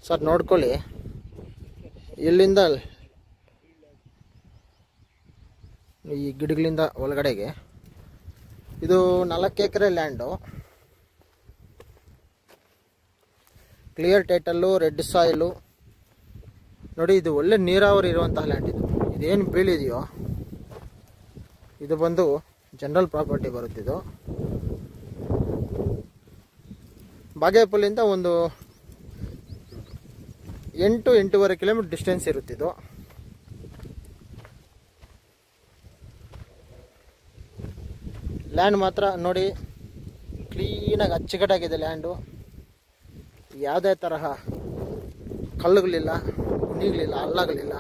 Sir ನೋಡ್ಕೊಳ್ಳಿ, ಇಲ್ಲಿಂದ ಈ ಗಿಡಗಳಿಂದ ಒಳಗಡೆಗೆ ಇದು 4 acre land. Clear title, red soil ನೋಡಿ. ಇದು ಒಳ್ಳೆ ನೀರಾವರಿ ಇರುವಂತಹ ಲ್ಯಾಂಡ್. ಇದೇನು ಬೀಳಿದೆಯೋ ಇದು ಬಂದು ಜನರಲ್ ಪ್ರಾಪರ್ಟಿ ಬರುತ್ತಿದ್ದು. ಬಾಗೇಪಲ್ಲಿಂದ ಒಂದು 8-8.5 ಕಿಲೋಮೀಟರ್ ಡಿಸ್ಟೆನ್ಸ್ ಇರುತ್ತಿದ್ದು. ಲ್ಯಾಂಡ್ ಮಾತ್ರ ನೋಡಿ ಕ್ಲೀನಾಗಿ ಅಚ್ಚುಕಟ್ಟಾಗಿದೆ ಲ್ಯಾಂಡು. ಯಾವುದೇ ತರಹ ಕಲ್ಲುಗಳಿಲ್ಲ, ಗುಣಿಗಳಿಲ್ಲ, ಹಳ್ಳಗಳಿಲ್ಲ.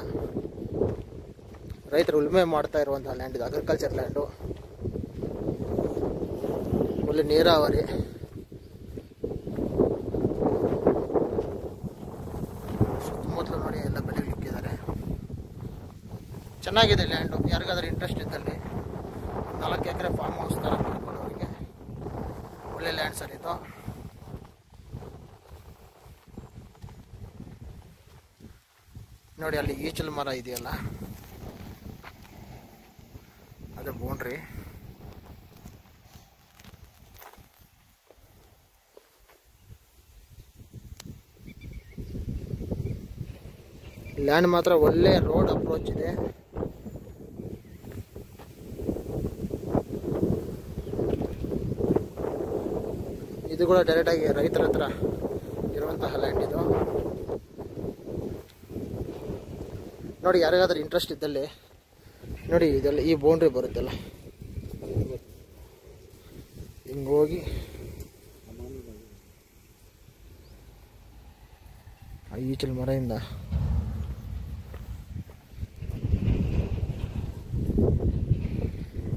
ರೈತರು ಉಳುಮೆ ಮಾಡ್ತಾ ಇರುವಂತಹ ಲ್ಯಾಂಡ್ ಇದು. ಅಗ್ರಿಕಲ್ಚರ್ ಲ್ಯಾಂಡು, ಒಳ್ಳೆ ನೀರಾವರಿ. ಸುತ್ತಮುತ್ತಲು ನೋಡಿ ಎಲ್ಲ ಬೆಳೆಗಳಿಕ್ಕಿದ್ದಾರೆ. ಚೆನ್ನಾಗಿದೆ ಲ್ಯಾಂಡು. ಯಾರಿಗಾದ್ರೂ ಇಂಟ್ರೆಸ್ಟ್ ಇದ್ದಲ್ಲಿ 4 ಎಕರೆ ಫಾರ್ಮ್ ಹೌಸ್ ಥರ ಮಾಡ್ಕೊಳ್ಳೋರಿಗೆ ಒಳ್ಳೆ ಲ್ಯಾಂಡ್ ಸರ್ ಇದು. ನೋಡಿ ಅಲ್ಲಿ ಈಚಲು ಮರ ಇದೆಯಲ್ಲ, ಅದು ಬೌಂಡ್ರಿ. ಲ್ಯಾಂಡ್ ಮಾತ್ರ ಒಳ್ಳೆ ರೋಡ್ ಅಪ್ರೋಚ್ ಇದೆ. ಇದು ಕೂಡ ಡೈರೆಕ್ಟಾಗಿ ರೈತರ ಹತ್ರ ಇರುವಂತಹ ಲ್ಯಾಂಡ್ ಇದು. ನೋಡಿ ಯಾರಿಗಾದ್ರೂ ಇಂಟ್ರೆಸ್ಟ್ ಇದ್ದಲ್ಲಿ ನೋಡಿ, ಇದೆಲ್ಲ ಈ ಬೌಂಡ್ರಿ ಬರುತ್ತಲ್ಲ, ಹಿಂಗೆ ಹೋಗಿ ಈಚಲ್ ಮರೆಯಿಂದ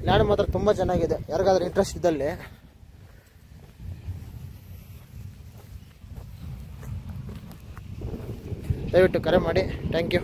ಲ್ಯಾಂಡ್ ಮಾತ್ರ ತುಂಬ ಚೆನ್ನಾಗಿದೆ. ಯಾರಿಗಾದ್ರೂ ಇಂಟ್ರೆಸ್ಟ್ ಇದ್ದಲ್ಲಿ ದಯವಿಟ್ಟು ಕರೆ ಮಾಡಿ. Thank you.